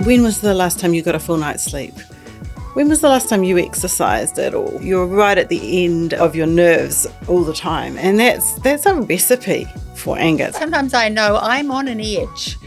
When was the last time you got a full night's sleep? When was the last time you exercised at all? You're right at the end of your nerves all the time, and that's a recipe for anger. Sometimes I know I'm on an edge,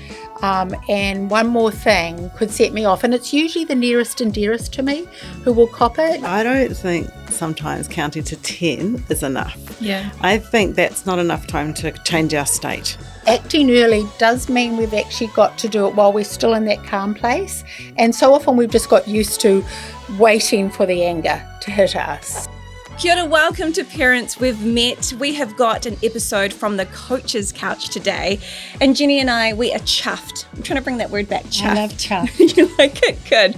and one more thing could set me off, and it's usually the nearest and dearest to me who will cop it. I don't think sometimes counting to 10 is enough. Yeah. I think that's not enough time to change our state. Acting early does mean we've actually got to do it while we're still in that calm place, and so often we've just got used to waiting for the anger to hit us. Kia ora, welcome to Parents We've Met. We have got an episode from the Coach's Couch today, and Jenny and I, we are chuffed. I'm trying to bring that word back, chuffed. I love chuffed. You like it? Good.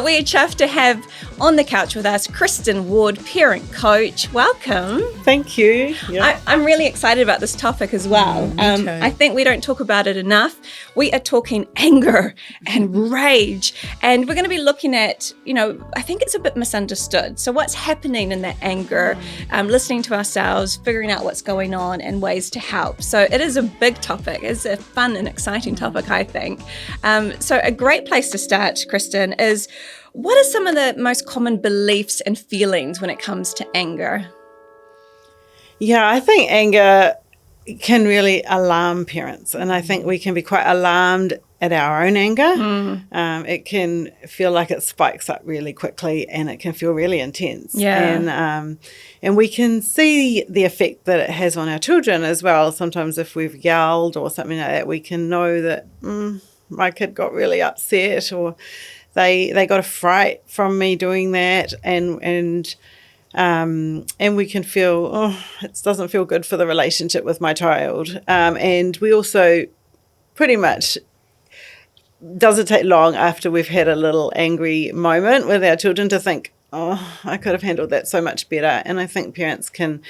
We are chuffed to have on the couch with us Kristin Ward, Parent Coach. Welcome. Thank you. Yeah. I'm really excited about this topic as well. Me too. I think we don't talk about it enough. We are talking anger and rage, and we're going to be looking at, I think it's a bit misunderstood. So what's happening in that anger, listening to ourselves, figuring out what's going on and ways to help. So it is a big topic. It's a fun and exciting topic, I think. So a great place to start, Kristin, is what are some of the most common beliefs and feelings when it comes to anger? Yeah, I think anger can really alarm parents, and I think we can be quite alarmed at our own anger. It can feel like it spikes up really quickly, and it can feel really intense. Yeah. And we can see the effect that it has on our children as well. Sometimes if we've yelled or something like that, we can know that my kid got really upset, or they got a fright from me doing that, and we can feel, it doesn't feel good for the relationship with my child. And we also pretty much, doesn't take long after we've had a little angry moment with our children to think, I could have handled that so much better. And I think parents can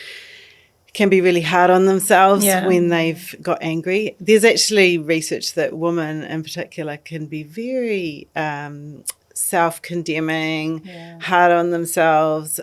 be really hard on themselves when they've got angry. There's actually research that women in particular can be very self-condemning, hard on themselves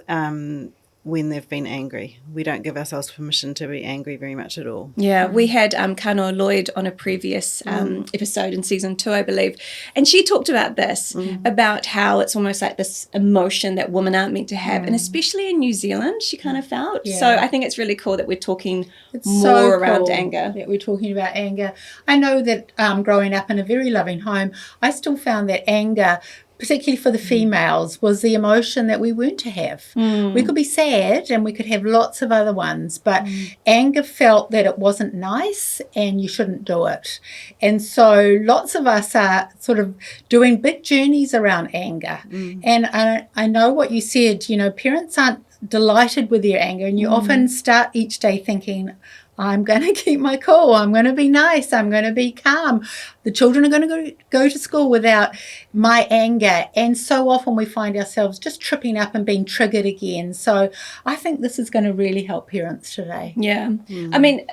when they've been angry. We don't give ourselves permission to be angry very much at all. Yeah, we had Kanoa Lloyd on a previous episode in season 2, I believe, and she talked about this, about how it's almost like this emotion that women aren't meant to have, and especially in New Zealand, she kind of felt. Yeah. So I think it's really cool that we're talking more around anger. That we're talking about anger. I know that growing up in a very loving home, I still found that anger, particularly for the females, was the emotion that we weren't to have. We could be sad and we could have lots of other ones, but anger felt that it wasn't nice and you shouldn't do it. And so lots of us are sort of doing big journeys around anger. And I know what you said, parents aren't delighted with their anger, and you often start each day thinking, I'm going to keep my cool. I'm going to be nice. I'm going to be calm. The children are going to go to school without my anger. And so often we find ourselves just tripping up and being triggered again. So I think this is going to really help parents today. Yeah. I mean,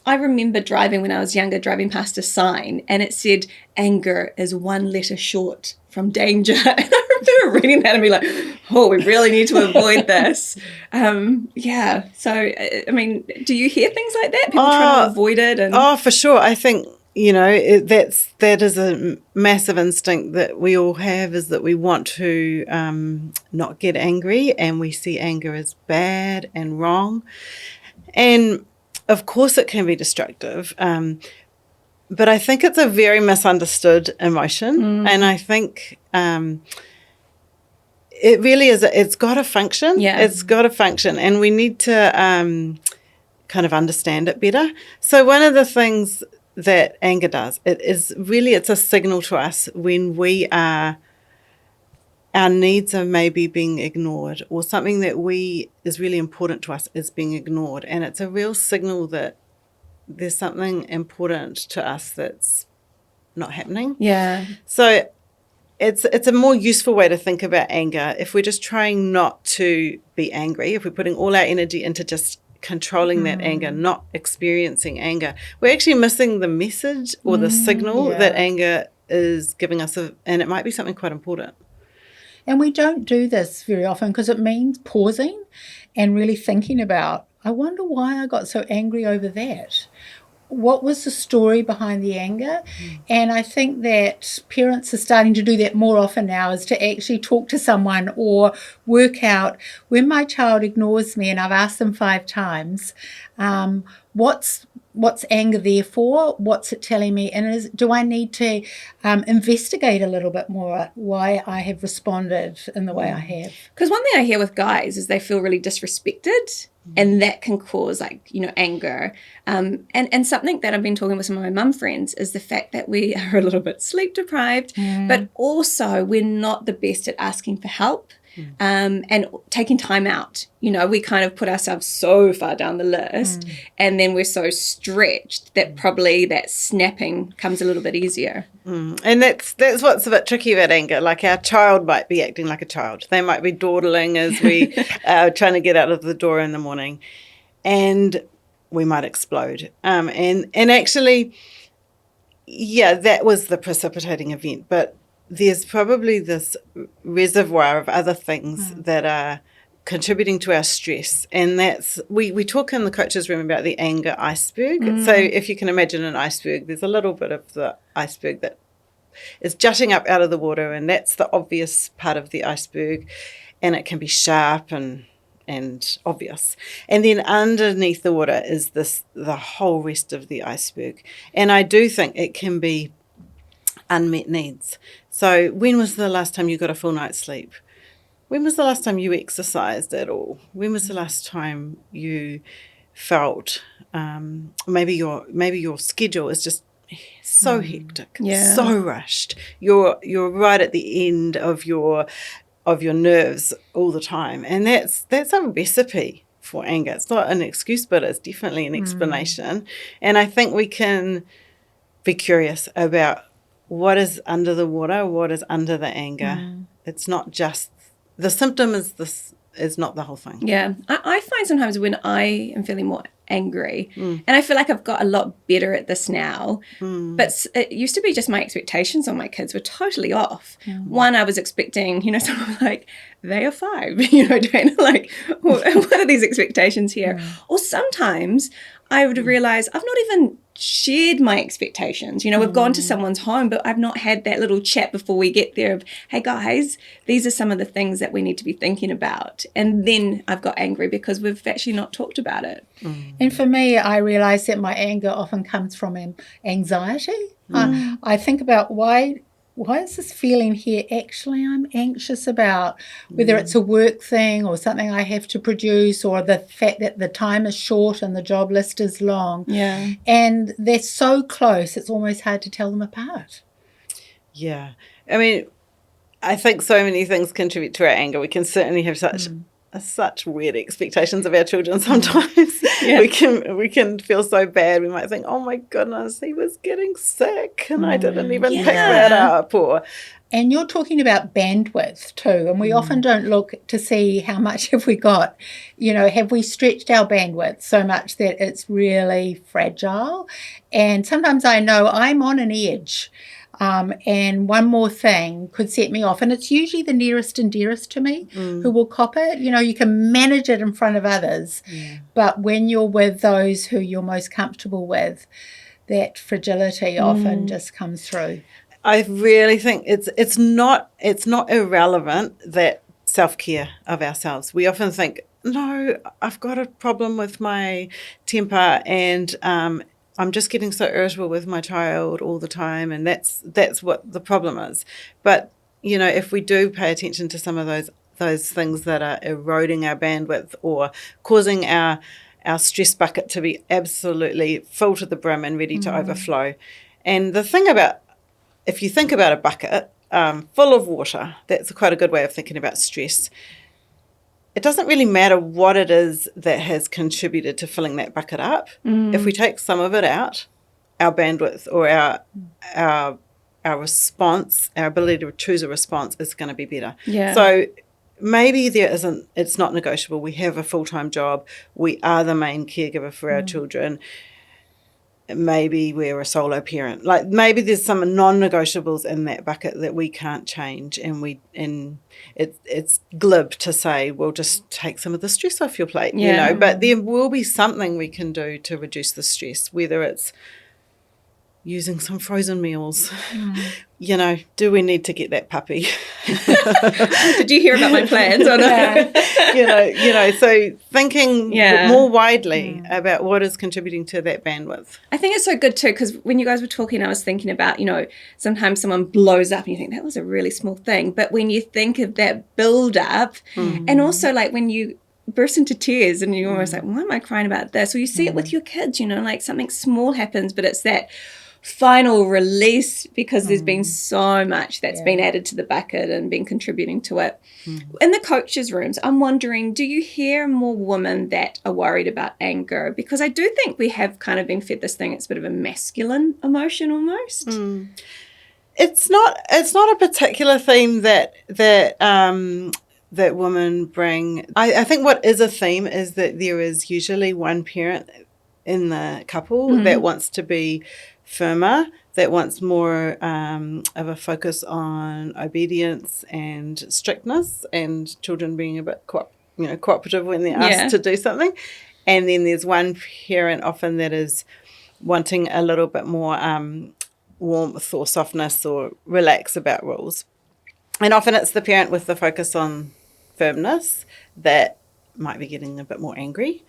I remember driving when I was younger, driving past a sign, and it said, anger is one letter short from danger. And I remember reading that and being like, we really need to avoid this. So, I mean, do you hear things like that? People trying to avoid it? And for sure. I think, that is a massive instinct that we all have, is that we want to not get angry, and we see anger as bad and wrong. And of course it can be destructive, but I think it's a very misunderstood emotion, and I think it really is. It's got to function. Yeah. It's got to function, and we need to kind of understand it better. So one of the things that anger does, it's a signal to us when our needs are maybe being ignored, or something that is really important to us is being ignored. And it's a real signal that there's something important to us that's not happening. Yeah. So it's a more useful way to think about anger. If we're just trying not to be angry, if we're putting all our energy into just controlling that anger, not experiencing anger, we're actually missing the message or the signal that anger is giving us, and it might be something quite important. And we don't do this very often because it means pausing and really thinking about, I wonder why I got so angry over that. what was the story behind the anger? And I think that parents are starting to do that more often now, is to actually talk to someone or work out, when my child ignores me and I've asked them 5 times, what's anger there for? What's it telling me? And do I need to investigate a little bit more why I have responded in the way I have? Because one thing I hear with guys is they feel really disrespected, and that can cause anger. And something that I've been talking with some of my mum friends is the fact that we are a little bit sleep deprived, but also we're not the best at asking for help. And taking time out. We kind of put ourselves so far down the list, and then we're so stretched that probably that snapping comes a little bit easier. And that's what's a bit tricky about anger. Like, our child might be acting like a child. They might be dawdling as we are trying to get out of the door in the morning, and we might explode. And actually, that was the precipitating event, but there's probably this reservoir of other things that are contributing to our stress. And that's, we talk in the coaches room about the anger iceberg. So if you can imagine an iceberg, there's a little bit of the iceberg that is jutting up out of the water, and that's the obvious part of the iceberg, and it can be sharp and obvious. And then underneath the water is the whole rest of the iceberg. And I do think it can be unmet needs. So when was the last time you got a full night's sleep? When was the last time you exercised at all? When was the last time you felt maybe your schedule is just so hectic, so rushed. You're right at the end of your nerves all the time, and that's a recipe for anger. It's not an excuse, but it's definitely an explanation. And I think we can be curious about what is under the water, what is under the anger. It's not just the symptom is not the whole thing. Yeah. I find sometimes when I am feeling more angry, and I feel like I've got a lot better at this now, but it used to be just my expectations on my kids were totally off. One, I was expecting, someone like, they are 5, Dayna, like, what are these expectations here? Or sometimes I would realize I've not even shared my expectations. We've gone to someone's home, but I've not had that little chat before we get there of, hey guys, these are some of the things that we need to be thinking about. And then I've got angry because we've actually not talked about it. And for me, I realise that my anger often comes from anxiety. I think about why is this feeling here actually I'm anxious about, whether it's a work thing or something I have to produce, or the fact that the time is short and the job list is long. Yeah. And they're so close, it's almost hard to tell them apart. Yeah. I mean, I think so many things contribute to our anger. We can certainly have such weird expectations of our children sometimes. We can feel so bad. We might think, oh my goodness, he was getting sick and I didn't even pick that up. And you're talking about bandwidth too, and we often don't look to see how much have we got. Have we stretched our bandwidth so much that it's really fragile? And sometimes I know I'm on an edge. And one more thing could set me off. And it's usually the nearest and dearest to me who will cop it. You can manage it in front of others. But when you're with those who you're most comfortable with, that fragility often just comes through. I really think it's not irrelevant, that self-care of ourselves. We often think, no, I've got a problem with my temper, and I'm just getting so irritable with my child all the time, and that's what the problem is. But if we do pay attention to some of those things that are eroding our bandwidth or causing our stress bucket to be absolutely full to the brim and ready to overflow. And the thing about, if you think about a bucket full of water, that's quite a good way of thinking about stress. It doesn't really matter what it is that has contributed to filling that bucket up. If we take some of it out, our bandwidth or our response, our ability to choose a response is going to be better. Yeah. So maybe it's not negotiable. We have a full-time job. We are the main caregiver for our children. maybe we're a solo parent. Like maybe there's some non-negotiables in that bucket that we can't change, and it's glib to say, well, just take some of the stress off your plate, but there will be something we can do to reduce the stress, whether it's using some frozen meals. Do we need to get that puppy? Did you hear about my plans or not? So thinking more widely about what is contributing to that bandwidth. I think it's so good too, because when you guys were talking, I was thinking about, sometimes someone blows up and you think that was a really small thing. But when you think of that build up and also like when you burst into tears and you're almost like, why am I crying about this? Or you see it with your kids, like something small happens, but it's that final release because there's been so much that's been added to the bucket and been contributing to it. In the coaches' rooms, I'm wondering, do you hear more women that are worried about anger? Because I do think we have kind of been fed this thing, it's a bit of a masculine emotion almost. It's not a particular theme that women bring. I think what is a theme is that there is usually one parent in the couple that wants to be firmer, that wants more of a focus on obedience and strictness and children being a bit cooperative when they're asked to do something. And then there's one parent often that is wanting a little bit more warmth or softness or relax about rules. And often it's the parent with the focus on firmness that might be getting a bit more angry.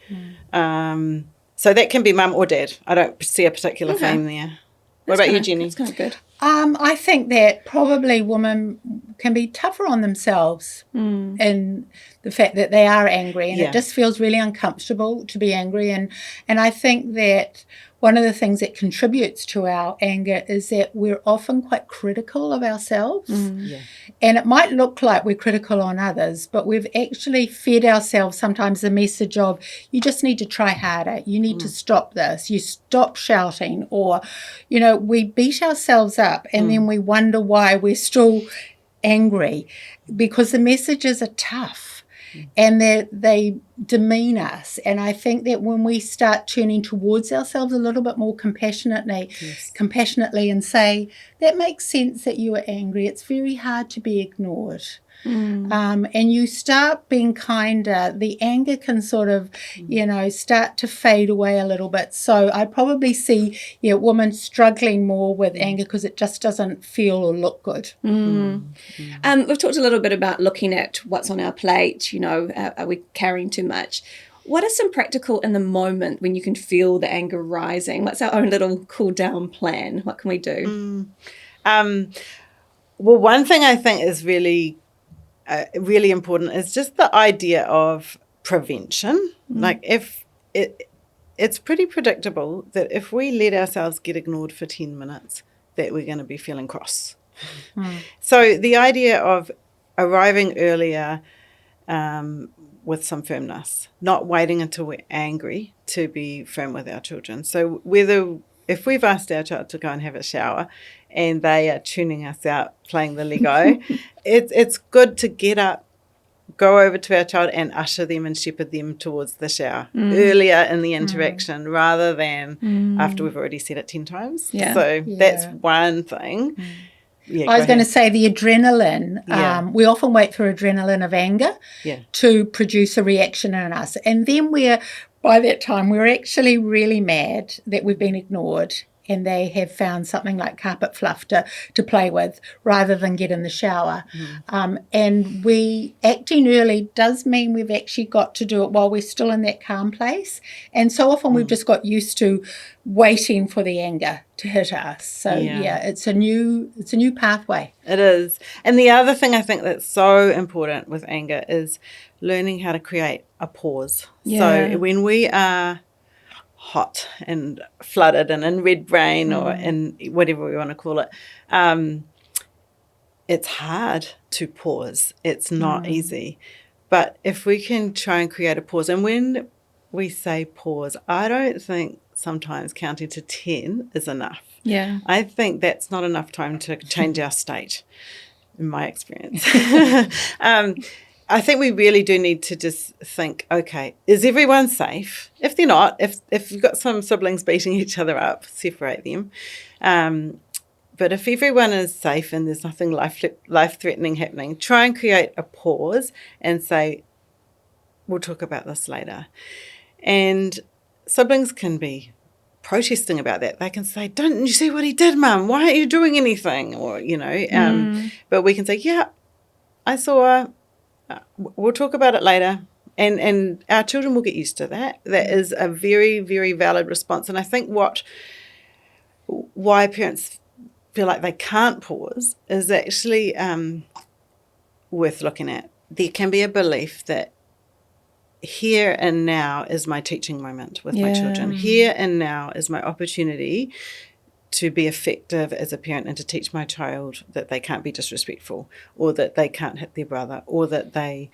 So that can be mum or dad. I don't see a particular theme there. What about you, Jenny? That's kind of good. I think that probably women can be tougher on themselves in the fact that they are angry, and it just feels really uncomfortable to be angry. And I think that one of the things that contributes to our anger is that we're often quite critical of ourselves. And it might look like we're critical on others, but we've actually fed ourselves sometimes the message of, you just need to try harder. You need to stop this. You stop shouting. Or, we beat ourselves up and then we wonder why we're still angry, because the messages are tough. And they demean us. And I think that when we start turning towards ourselves a little bit more compassionately and say, that makes sense that you are angry. It's very hard to be ignored. And you start being kinder, the anger can sort of, start to fade away a little bit. So I probably see, women struggling more with anger because it just doesn't feel or look good. We've talked a little bit about looking at what's on our plate, are we carrying too much? What are some practical in the moment when you can feel the anger rising? What's our own little cool down plan? What can we do? Well, one thing I think is really important is just the idea of prevention. Like if it's pretty predictable that if we let ourselves get ignored for 10 minutes, that we're going to be feeling cross. So the idea of arriving earlier with some firmness, not waiting until we're angry to be firm with our children. So if we've asked our child to go and have a shower and they are tuning us out playing the Lego, it's good to get up, go over to our child and usher them and shepherd them towards the shower earlier in the interaction rather than after we've already said it 10 times. So that's one thing. I was going to say the adrenaline. We often wait for adrenaline of anger to produce a reaction in us. And then by that time, we're actually really mad that we've been ignored and they have found something like carpet fluff to play with rather than get in the shower. And we acting early does mean we've actually got to do it while we're still in that calm place. And so often we've just got used to waiting for the anger to hit us. So it's a new pathway. It is. And the other thing I think that's so important with anger is learning how to create a pause. So when we are hot and flooded and in red brain or in whatever we want to call it, it's hard to pause. It's not easy. But if we can try and create a pause, and when we say pause, I don't think sometimes counting to 10 is enough. I think that's not enough time to change our state, in my experience. I think we really do need to just think, okay, is everyone safe? If they're not, if you've got some siblings beating each other up, separate them. But if everyone is safe and there's nothing life-threatening happening, try and create a pause and say, we'll talk about this later. And siblings can be protesting about that. They can say, don't you see what he did, Mum? Why aren't you doing anything? Or, but we can say, yeah, I saw, we'll talk about it later. And our children will get used to that. That is a very, very valid response. And I think why parents feel like they can't pause is actually worth looking at. There can be a belief that here and now is my teaching moment with my children. Here and now is my opportunity to be effective as a parent and to teach my child that they can't be disrespectful, or that they can't hit their brother, or that they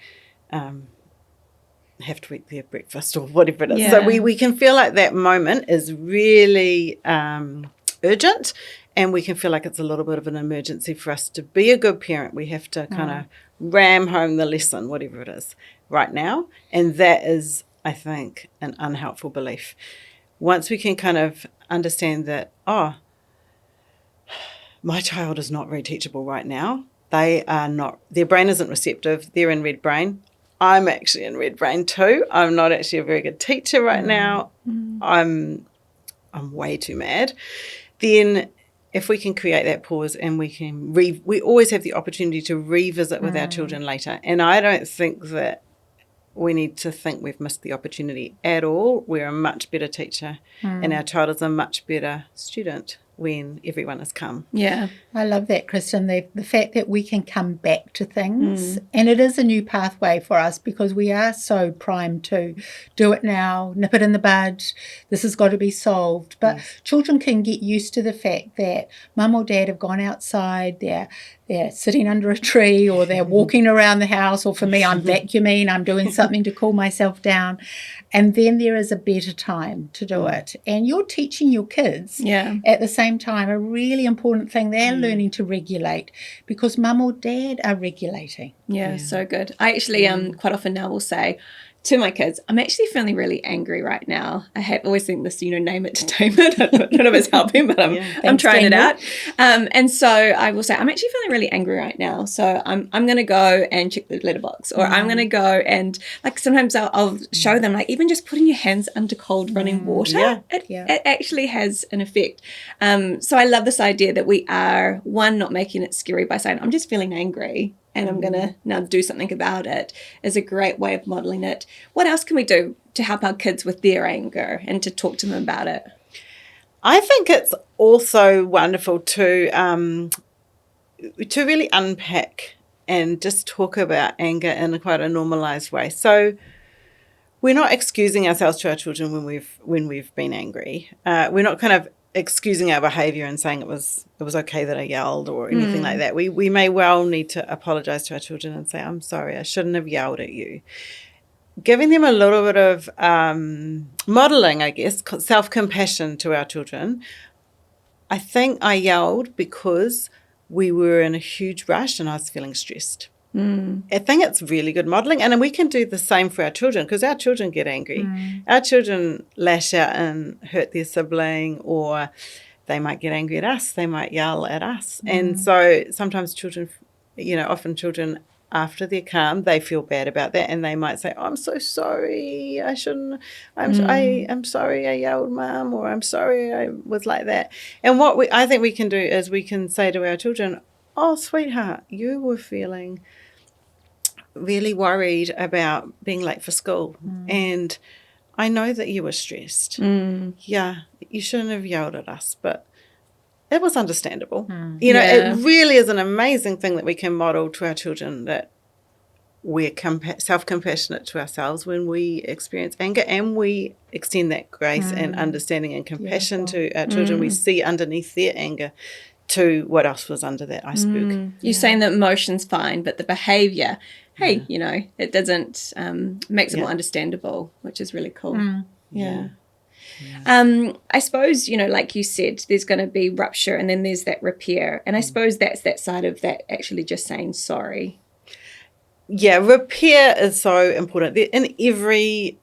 have to eat their breakfast, or whatever it is. So we can feel like that moment is really urgent, and we can feel like it's a little bit of an emergency for us to be a good parent. We have to kind of ram home the lesson, whatever it is, right now. And that is, I think, an unhelpful belief. Once we can kind of understand that, my child is not very teachable right now. They are not, their brain isn't receptive. They're in red brain. I'm actually in red brain too. I'm not actually a very good teacher right now. I'm way too mad. Then if we can create that pause and we can we always have the opportunity to revisit with our children later. And I don't think that we need to think we've missed the opportunity at all. We're a much better teacher and our child is a much better student when everyone has come. Yeah. I love that, Kristin, the fact that we can come back to things. And it is a new pathway for us because we are so primed to do it now, nip it in the bud, this has got to be solved. But children can get used to the fact that mum or dad have gone outside, they're sitting under a tree, or they're walking around the house, or for me, I'm vacuuming, I'm doing something to cool myself down. And then there is a better time to do it. And you're teaching your kids at the same time a really important thing. They're learning to regulate because mum or dad are regulating. Yeah, so good. I actually quite often now will say to my kids, I'm actually feeling really angry right now. I always think this, name it to tame it. I don't know if it's helping, but I'm trying it out. And so I will say, I'm actually feeling really angry right now. So I'm going to go and check the letterbox, or I'm going to go and, like, sometimes I'll show them, like, even just putting your hands under cold running water, it actually has an effect. So I love this idea that we are, one, not making it scary by saying, I'm just feeling angry and I'm going to now do something about it, is a great way of modelling it. What else can we do to help our kids with their anger and to talk to them about it? I think it's also wonderful to really unpack and just talk about anger in quite a normalised way. So we're not excusing ourselves to our children when we've been angry. We're not kind of excusing our behaviour and saying it was okay that I yelled or anything like that. We may well need to apologise to our children and say, I'm sorry, I shouldn't have yelled at you. Giving them a little bit of modelling, I guess, self-compassion to our children. I think I yelled because we were in a huge rush and I was feeling stressed. I think it's really good modelling, and we can do the same for our children because our children get angry. Our children lash out and hurt their sibling, or they might get angry at us, they might yell at us. And so sometimes children, often children, after they're calm, they feel bad about that and they might say, I'm so sorry, I shouldn't, I'm sorry I yelled, Mum, or I'm sorry I was like that. And what I think we can do is we can say to our children, oh, sweetheart, you were feeling really worried about being late for school and I know that you were stressed. Yeah, you shouldn't have yelled at us, but it was understandable. It really is an amazing thing that we can model to our children, that we're self-compassionate to ourselves when we experience anger, and we extend that grace and understanding and compassion to our children. We see underneath their anger to what else was under that iceberg. You're saying that emotion's fine, but the behaviour, it doesn't, makes it more understandable, which is really cool. I suppose, like you said, there's going to be rupture and then there's that repair. And I suppose that's that side of that, actually just saying sorry. repair is so important. In every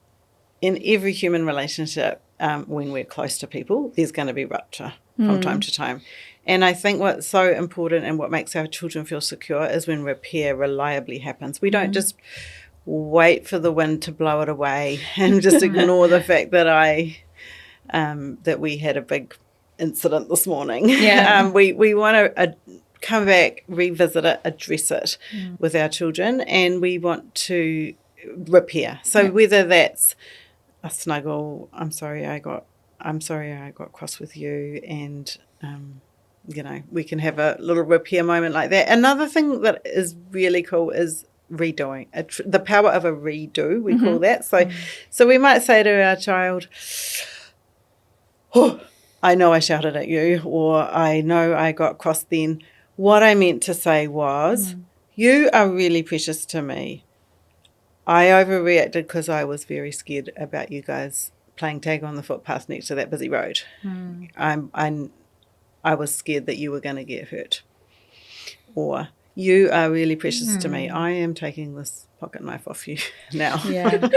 human relationship, when we're close to people, there's going to be rupture from time to time. And I think what's so important and what makes our children feel secure is when repair reliably happens. We don't just wait for the wind to blow it away and just ignore the fact that that we had a big incident this morning. Yeah. We want to come back, revisit it, address it with our children, and we want to repair. So whether that's a snuggle, I'm sorry I got cross with you, and we can have a little repair moment like that. Another thing that is really cool is redoing. The power of a redo, we call that. So we might say to our child, "Oh, I know I shouted at you," or "I know I got cross then. What I meant to say was, you are really precious to me. I overreacted because I was very scared about you guys playing tag on the footpath next to that busy road. I was scared that you were going to get hurt." Or, "You are really precious to me. I am taking this pocket knife off you now." Yeah.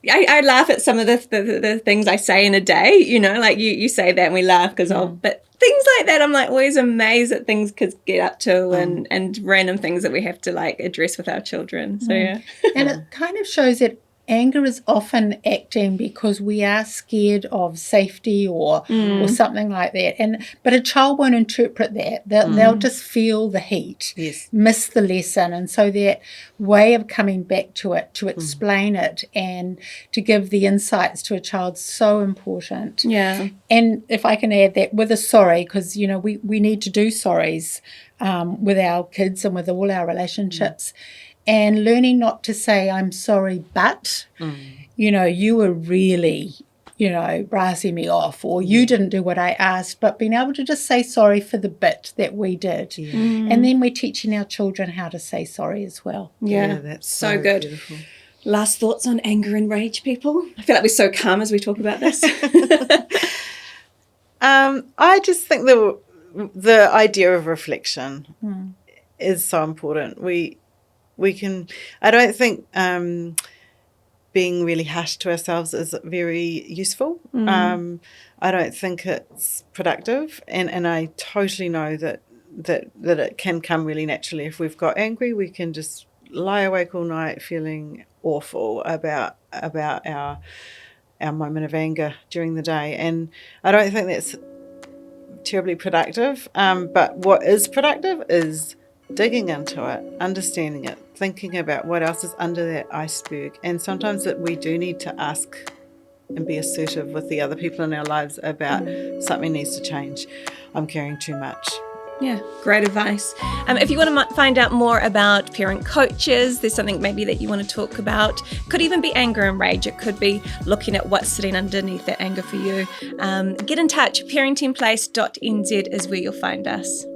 I laugh at some of the things I say in a day, like you say that and we laugh because but things like that, I'm like always amazed at things kids get up to and random things that we have to like address with our children. So yeah. And it kind of shows that anger is often acting because we are scared of safety or something like that. But a child won't interpret that. They'll just feel the heat, miss the lesson. And so that way of coming back to it, to explain it and to give the insights to a child, so important. Yeah. And if I can add that with a sorry, because, we need to do sorries with our kids and with all our relationships. And learning not to say, "I'm sorry, but, you were really, brassing me off," or "you didn't do what I asked," but being able to just say sorry for the bit that we did. Yeah. And then we're teaching our children how to say sorry as well. Yeah, that's so good. Beautiful. Last thoughts on anger and rage, people? I feel like we're so calm as we talk about this. I just think the idea of reflection is so important. I don't think being really harsh to ourselves is very useful. I don't think it's productive, and I totally know that it can come really naturally. If we've got angry, we can just lie awake all night feeling awful about our moment of anger during the day, and I don't think that's terribly productive. But what is productive is digging into it, understanding it, thinking about what else is under that iceberg. And sometimes that we do need to ask and be assertive with the other people in our lives about something needs to change. I'm carrying too much. Yeah, great advice. If you want to find out more about parent coaches, there's something maybe that you want to talk about. Could even be anger and rage. It could be looking at what's sitting underneath that anger for you. Get in touch. parentingplace.nz is where you'll find us.